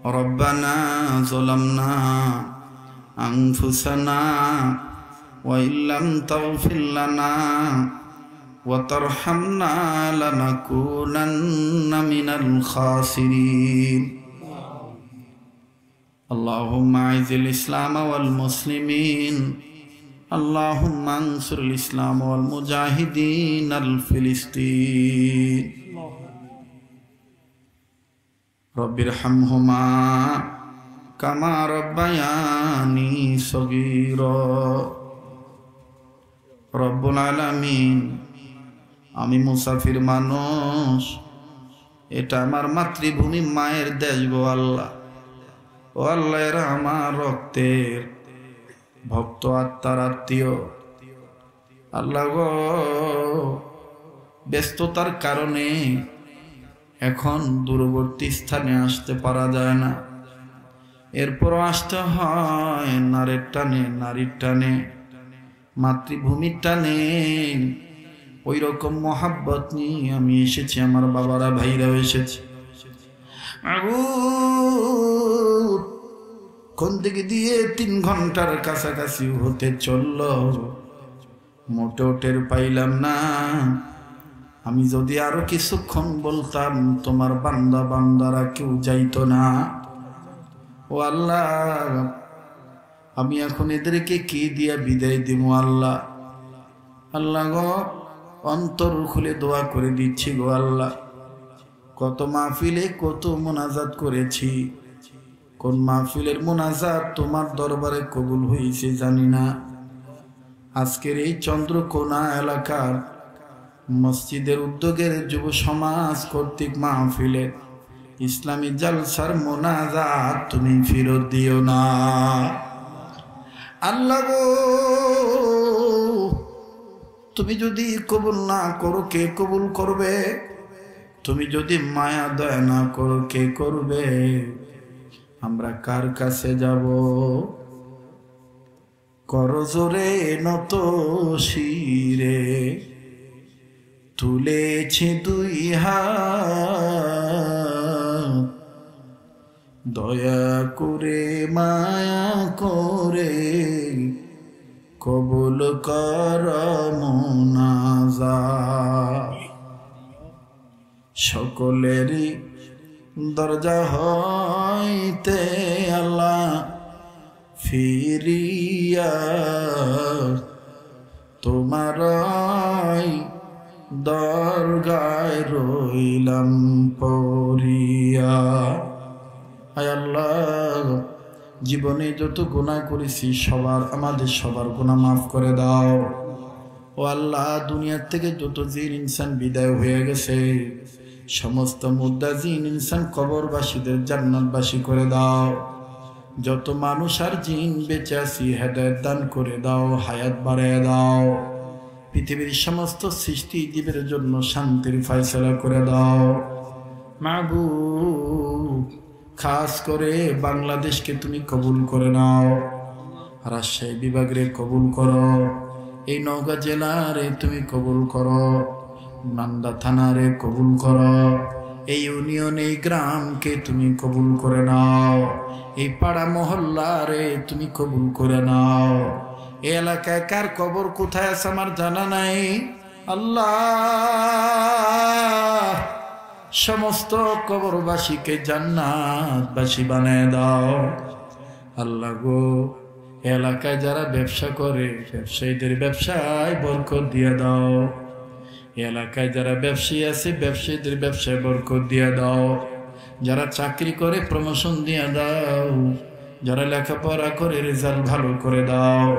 ربنا ظلمنا أنفسنا وإن لم تغفر لنا وترحمنا لنكونن من الخاسرين اللهم أعز الإسلام والمسلمين اللهم انصر الإسلام والمجاهدين الفلسطين رب ارحمهما كما ربياني صغيرا رب العالمين আমি মুসাফির মানুষ, এটা আমার মাতৃভূমি মায়ের দেশ গো আল্লাহ। ও আল্লাহ, এরা আমার রক্তের ভক্ত আত্মার আত্মীয়। আল্লাহ গো, ব্যস্ততার কারণে এখন দূরবর্তী স্থানে আসতে পারা যায় না, এরপরও আসতে হয় নারীর টানে, নারীর টানে, মাতৃভূমির টানে। ওই রকম মহাব্বত নিয়ে আমি এসেছি, আমার বাবারা ভাইরাও এসেছে। কোন দিকে দিয়ে 3 ঘন্টার কাছাকাছি হতে চলল, মোটেও টের পাইলাম না। আমি যদি আরো কিছুক্ষণ বলতাম, তোমার বান্দা বান্দারা কেউ যাইতো না। ও আল্লাহ, আমি এখন এদেরকে কি দিয়া বিদায় দিব আল্লাহ? আল্লাহ গো, অন্তর খুলে দোয়া করে দিচ্ছি গো আল্লাহ। কত মাহফিলে কত মোনাজাত করেছি, কোন মাহফিলের মোনাজাত তোমার দরবারে কবুল হয়েছে জানি না। আজকের এই চন্দ্রকোনা এলাকার মসজিদের উদ্যোগের যুব সমাজ কর্তৃক মাহফিলে ইসলামী জালসার মোনাজাত তুমি ফেরত দিও না আল্লাহ গো। তুমি যদি কবুল না করো কে কবুল করবে? তুমি যদি মায়া দয়া না করো কে করবে? আমরা কার কাছে যাব? করজোরে নত শিরে তুলেছি 2 হাত, দয়া করে মায়া করে কবুল কর মুনাজাত। সকলেরই দরজা হইতে আল্লাহ ফিরিয়া তোমারই দরগায় রইলাম পড়িয়া। আয় আল্লাহ, জীবনে যত গুনাহ করেছি আমাদের সবার গুনাহ মাফ করে দাও। ও আল্লাহ, দুনিয়ার থেকে যত জিন ইনসান বিদায় হয়ে গেছে, সমস্ত মুর্দা জিন ইনসান কবরবাসীদের জান্নাতবাসী করে দাও। যত মানুষ আর জিন বেঁচে আছি হেদায়েত দান করে দাও, হায়াত বাড়ায় দাও। পৃথিবীর সমস্ত সৃষ্টি জীবের জন্য শান্তির ফয়সালা করে দাও মাবুদ। খাস করে বাংলাদেশকে তুমি কবুল করে নাও, রাজশাহী বিভাগে কবুল করো, এই নওগাঁ জেলারে তুমি কবুল করো, নান্দা থানারে কবুল করো, এই ইউনিয়ন এই গ্রামকে তুমি কবুল করে নাও, এই পাড়া মহল্লারে তুমি কবুল করে নাও। এই এলাকায় কার কবর কোথায় আছে আমার জানা নাই আল্লাহ। সমস্ত কবরবাসীকে জান্নাতবাসী বানায় দাও আল্লাহ গো। এলাকায় যারা ব্যবসা করে ব্যবসায়ীদের ব্যবসায় বরকত দিয়ে দাও। এলাকায় যারা ব্যবসায়ী আছে ব্যবসায়ীদের ব্যবসায় বরকত দিয়ে দাও। যারা চাকরি করে প্রমোশন দিয়ে দাও। যারা লেখাপড়া করে রেজাল্ট ভালো করে দাও।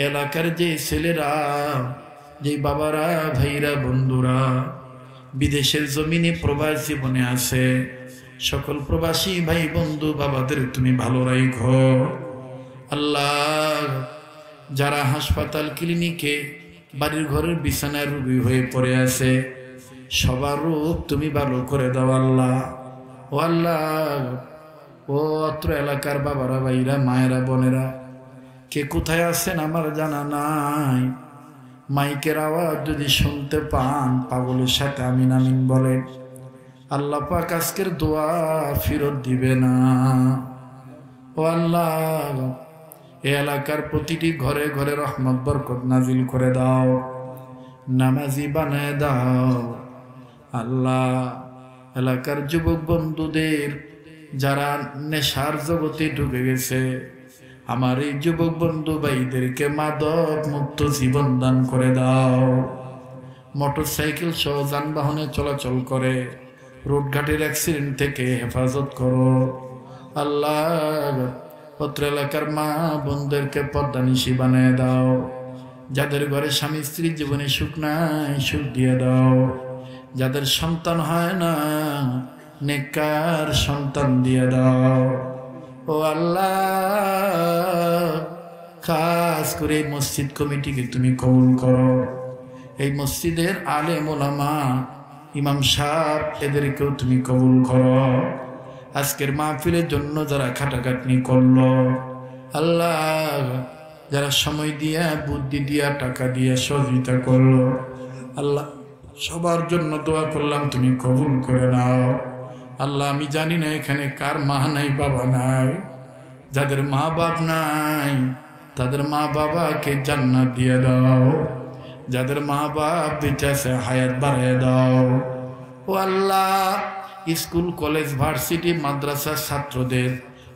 এলাকার যে ছেলেরা, যে বাবারা, ভাইরা, বন্ধুরা বিদেশের জমিনে প্রবাস জীবনে আছে, সকল প্রবাসী ভাই বন্ধু বাবাদের তুমি ভালো রাখো আল্লাহ। যারা হাসপাতাল ক্লিনিকে বাড়ির ঘরের বিছানায় রোগী হয়ে পড়ে আছে, সবার রোগ তুমি ভালো করে দাও আল্লাহ। ও আল্লাহ, ও অত্র এলাকার বাবারা, ভাইরা, মায়েরা, বোনেরা কে কোথায় আছেন আমার জানা নাই। মাইকের আওয়াজ যদি শুনতে পান পাগলের সাথে আমিন আমিন বলেন। আল্লাহ পাক আজকের দোয়া ফেরত দিবে না। ও আল্লাহ, এই এলাকার প্রতিটি ঘরে ঘরে রহমত বরকত নাজিল করে দাও, নামাজি বানায় দাও। আল্লাহ, এলাকার যুবক বন্ধুদের যারা নেশার জগতে ঢুকে গেছে, আমার এই যুবক বন্ধু ভাইদেরকে মাদক মুক্ত জীবন দান করে দাও। মোটরসাইকেল সহ যানবাহনে চলাচল করে রোডঘাটের অ্যাক্সিডেন্ট থেকে হেফাজত করো। আল্লাহ, পত্র এলাকার মা বোনদেরকে পর্দানিশী বানিয়ে দাও। যাদের ঘরে স্বামী স্ত্রীর জীবনে সুখ নাই, সুখ দিয়ে দাও। যাদের সন্তান হয় না, নেককার সন্তান দিয়ে দাও। ও আল্লাহ, খাস করে এই মসজিদ কমিটিকে তুমি কবুল করো। এই মসজিদের আলেম ওলামা, ইমাম সাহেব, এদেরকেও তুমি কবুল করো। আজকের মাহফিলের জন্য যারা খাটাখাটনি করলো, আল্লাহ, যারা সময় দিয়া, বুদ্ধি দিয়া, টাকা দিয়া সহযোগিতা করলো, আল্লাহ, সবার জন্য দোয়া করলাম, তুমি কবুল করে নাও। আল্লাহ, আমি জানি না এখানে কার মা নাই, বাবা নাই। যাদের মা বাপ নাই, তাদের মা বাবাকে জান্নাত দিয়ে দাও। যাদের মা বাপ বেঁচে আছে, হায়াত বাড়িয়ে দাও। ও আল্লাহ, স্কুল কলেজ ভার্সিটি মাদ্রাসার ছাত্রদের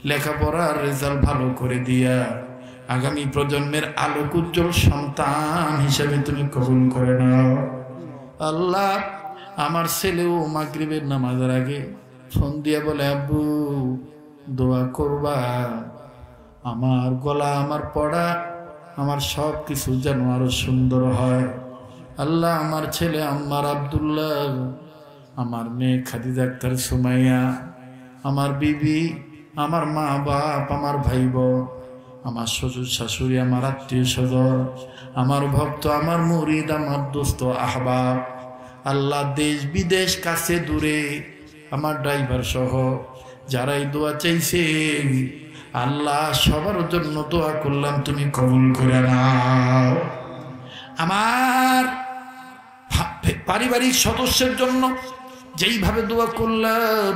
লেখাপড়ার রেজাল্ট ভালো করে দিয়া আগামী প্রজন্মের আলোক উজ্জ্বল সন্তান হিসেবে তুমি কবুল করে নাও। আল্লাহ, আমার ছেলেও মাগরিবের নামাজের আগে ফোন দিয়ে বলে, আব্বু দোয়া করবা, আমার গলা, আমার পড়া, আমার সব কিছু যেন আরো সুন্দর হয়। আল্লাহ, আমার ছেলে আম্মার আব্দুল্লাহ, আমার মেয়ে খাদিজা আক্তার সুমাইয়া, আমার বিবি, আমার মা বাপ, আমার ভাই বোন, আমার শ্বশুর শাশুড়ি, আমার আত্মীয় স্বজন, আমার ভক্ত, আমার মুরিদ, আমার দোস্ত আহবাব, আল্লাহ, দেশ বিদেশ কাছে দূরে আমার ড্রাইভার সহ যারাই দোয়া চাইছে, আল্লাহ, সবার জন্য দোয়া করলাম, তুমি কবুল করে নাও। আমার পারিবারিক সদস্যের জন্য যেইভাবে দোয়া করলাম,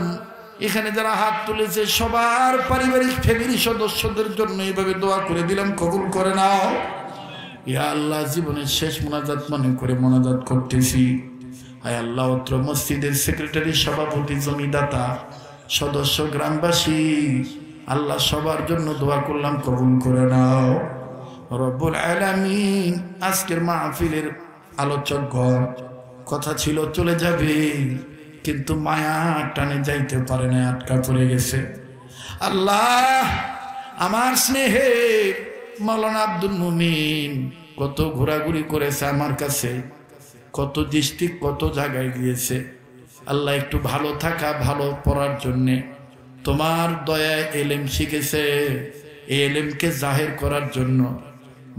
এখানে যারা হাত তুলেছে সবার পারিবারিক ফ্যামিলি সদস্যদের জন্য এইভাবে দোয়া করে দিলাম, কবুল করে নাও। ইয়া আল্লাহ, জীবনের শেষ মোনাজাত মনে করে মোনাজাত করতেছি। আয় আল্লাহ, অত্র মসজিদের সেক্রেটারি, সভাপতি, জমিদাতা, সদস্য, গ্রামবাসী, আল্লাহ, সবার জন্য দোয়া করলাম, কবুল করে নাও। রব্বুল আলামিন, আজকের মাহফিলের আলোচকগণ কথা ছিল চলে যাবে, কিন্তু মায়া টানে যাইতে পারে না, আটকা পড়ে গেছে। আল্লাহ, আমার স্নেহে মাওলানা আব্দুল মুমিন কত ঘোরাঘুরি করেছে আমার কাছে, কত ডিস্ট্রিক্ট, কত জায়গায় গিয়েছে। আল্লাহ, একটু ভালো থাকা, ভালো পড়ার জন্যে তোমার দয়ায় এলেম শিখেছে। এই এলেমকে জাহের করার জন্য,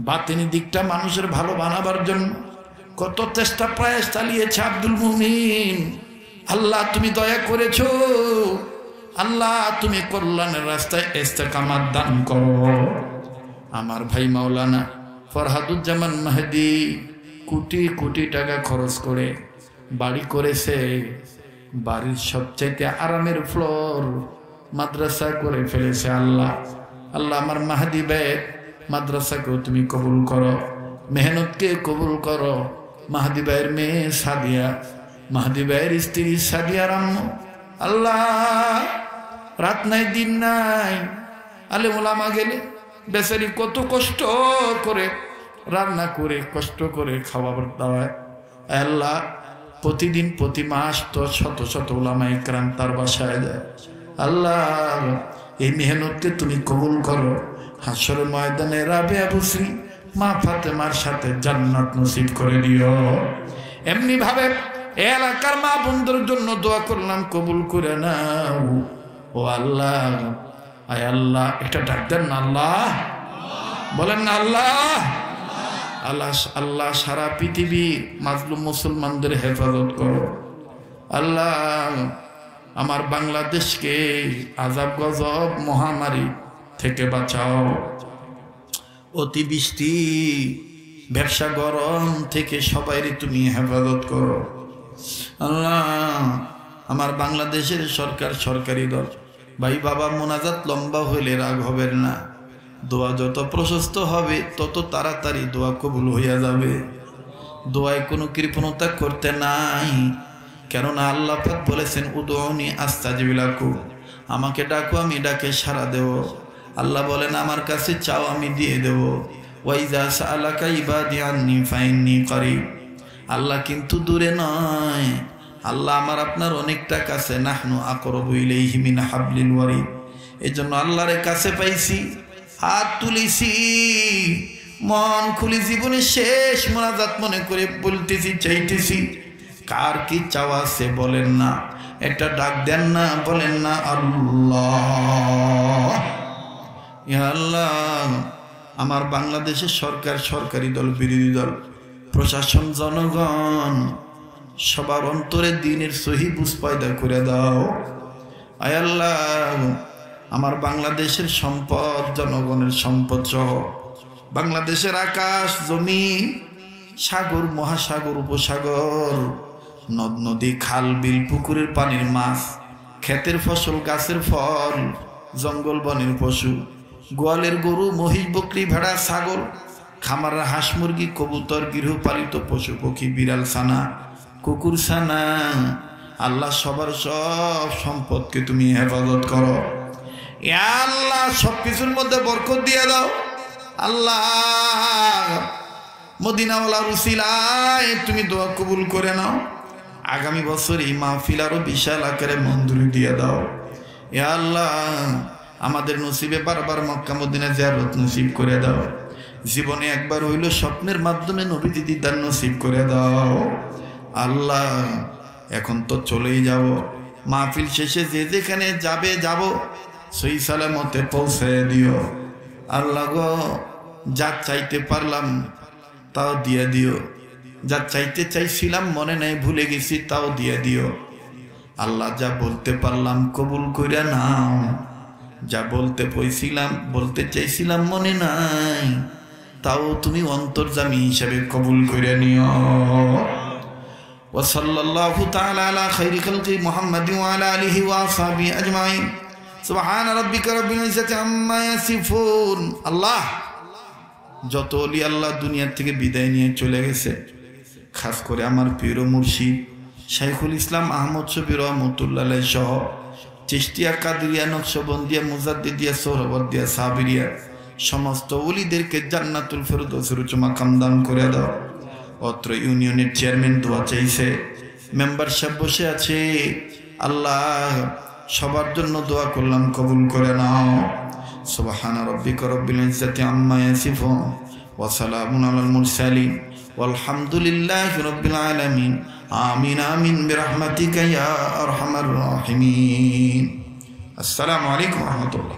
বাতিনি দিকটা মানুষের ভালো বানাবার জন্য কত চেষ্টা প্রয়াস চালিয়েছে আব্দুল মুমিন। আল্লাহ, তুমি দয়া করেছো। আল্লাহ, তুমি কল্যাণের রাস্তায় ইস্তেকামাত দান করো। আমার ভাই মাওলানা ফরহাদুজ্জামান মেহেদি কোটি কোটি টাকা খরচ করে বাড়ি করেছে। বাড়ির সবচাইতে আরামের ফ্লোর মাদ্রাসা করে ফেলেছে। আল্লাহ, আল্লাহ, আমার মাহাদি ভাইয়ের মাদ্রাসাকেও তুমি কবুল করো, মেহনতকে কবুল করো। মাহাদি ভাইয়ের মেয়ে সাদিয়া, মাহাদি ভাইয়ের স্ত্রী সাদিয়ার আম্মু, আল্লাহ, রাত নাই দিন নাই, আলেম ওলামা গেলে বেচারি কত কষ্ট করে রান্না করে, কষ্ট করে খাবার দাওয়ায়। আল্লাহ, প্রতিদিন প্রতি মাস তো শত শত ওলামা ইকরাম তার বাসায় যায়। আল্লাহ, এই মেহনতকে তুমি কবুল করো। হাসরের ময়দানে রাবেয়া বুসরি মা ফাতেমার সাথে জান্নাত নসিব করে দিও। এমনি ভাবে এলাকার মা বোনদের জন্য দোয়া করলাম, কবুল করে নাও। ও আল্লাহ, আয় আল্লাহ, এটা ডাক দেন না, আল্লাহ বলেন না, আল্লাহ। আল্লাহ, আল্লাহ, সারা পৃথিবীর মাজলুম মুসলমানদের হেফাজত করো। আল্লাহ, আমার বাংলাদেশকে আযাব গজব মহামারী থেকে বাঁচাও। অতিবৃষ্টি, ব্যবসা গরম থেকে সবাইরে তুমি হেফাজত করো। আল্লাহ, আমার বাংলাদেশের সরকার সরকারি দল ভাই বাবা মোনাজাত লম্বা হইলে রাগ হবেন না দোয়া যত প্রশস্ত হবে তত তাড়াতাড়ি দোয়া কবুল হইয়া যাবে দোয়ায় কোনো কৃপণতা করতে নাই কেননা আল্লাহ পাক বলেছেন উদউনি আস্তাজিব লাকুম আমাকে ডাকো আমি ডাকে সাড়া দেব আল্লাহ বলেন আমার কাছে চাও আমি দিয়ে দেব ওয়াইজা সাআলাকা ইবাদি আন্নী ফাইন্নী করিব আল্লাহ কিন্তু দূরে নয় আল্লাহ আমার আপনার অনেকটা কাছে নাহনু আকরাবু ইলাইহি মিন হাবলিল ওয়ারিদ এজন্য আল্লাহর কাছে পাইছি হাত তুলিছি মন খুলি জীবনে শেষ মোনাজাত মনে করে বলতেছি চাইতেছি কার কি চাওয়া আছে বলেন না একটা ডাক দেন না বলেন না আল্লাহ ইয়া আল্লাহ আমার বাংলাদেশের সরকার সরকারি দল বিরোধী দল প্রশাসন জনগণ সবার অন্তরে দ্বীনের সহি বুঝ পয়দা করে দাও আয় আল্লাহ আমার বাংলাদেশের সম্পদ জনগণের সম্পদ সহ বাংলাদেশের আকাশ জমিন সাগর মহাসাগর উপসাগর নদ নদী খাল বিল পুকুরের পানির মাছ ক্ষেতের ফসল গাছের ফল জঙ্গল বনের পশু গোয়ালের গরু মহিষ বকরি ভেড়া ছাগল খামারের হাঁস মুরগি কবুতর গৃহপালিত পশু পক্ষী বিড়াল ছানা কুকুর ছানা আল্লাহ সবার সব সম্পদকে তুমি হেফাজত করো ইয়া আল্লাহ সবকিছুর মধ্যে বরকত দিয়ে দাও আল্লাহ মদিনাওয়ালার উসিলায় তুমি দোয়া কবুল করে নাও আগামী বছর এই মাহফিল আরো বিশাল আকারে মঞ্জুরি দিয়ে দাও ইয়া আল্লাহ আমাদের নসিবে বারবার মক্কা মদিনা জিয়ারত নসিব করে দাও জীবনে একবার হইল স্বপ্নের মাধ্যমে নবীজি দিদার নসিব করে দাও আল্লাহ এখন তো চলেই যাব মাহফিল শেষে যে যেখানে যাবে যাব সহি সালামতে পৌঁছে দিও আল্লাহ গো যা চাইতে পারলাম তাও দিয়ে দিও যা চাইতে চাইছিলাম মনে নাই ভুলে গেছি তাও দিয়ে দিও আল্লাহ যা বলতে পারলাম কবুল করে নাও যা বলতে চাইছিলাম মনে নাই তাও তুমি অন্তর্যামী হিসাবে কবুল করে নিও ওয়া সাল্লাল্লাহু তাআলা আলা খাইরি খালকি মুহাম্মাদিন ওয়া আলা আলিহি ওয়া আসহাবিহি আজমাইন সুবহান রাব্বিকা রাব্বিল ইজ্জাতি আম্মা ইয়াসিফুন আল্লাহ যত ওলি আল্লাহ দুনিয়া থেকে বিদায় নিয়ে চলে গেছে খাস করে আমার প্রিয় মুর্শিদ শাইখুল ইসলাম আহমদ শফি রহমতুল্লাহ আলাইহি সহ চিশতিয়া কাদরিয়া নকশবন্দিয়া মুজাদ্দিদিয়া সোহরাওয়ার্দিয়া সাবিরিয়া সমস্ত ওলিদেরকে জান্নাতুল ফেরদৌসের উচ্চ মাকাম দান করে দাও অত্র ইউনিয়নের চেয়ারম্যান দোয়া চাইছে মেম্বারশিপ বসে আছে আল্লাহ সবার জন্য দোয়া করলাম কবুল করে নাও সুবহান রাব্বিকা রাব্বিল ইজ্জাতি আম্মা ইয়াসিফুন ওয়া সালামুন আলাল মুরসালিন ওয়ালহামদুলিল্লাহি রাব্বিল আলামিন আমিন আমিন বিরহমাতিকা ইয়া আরহামার রাহিমিন আসসালামু আলাইকুম ওয়া রাহমাতুল্লাহ।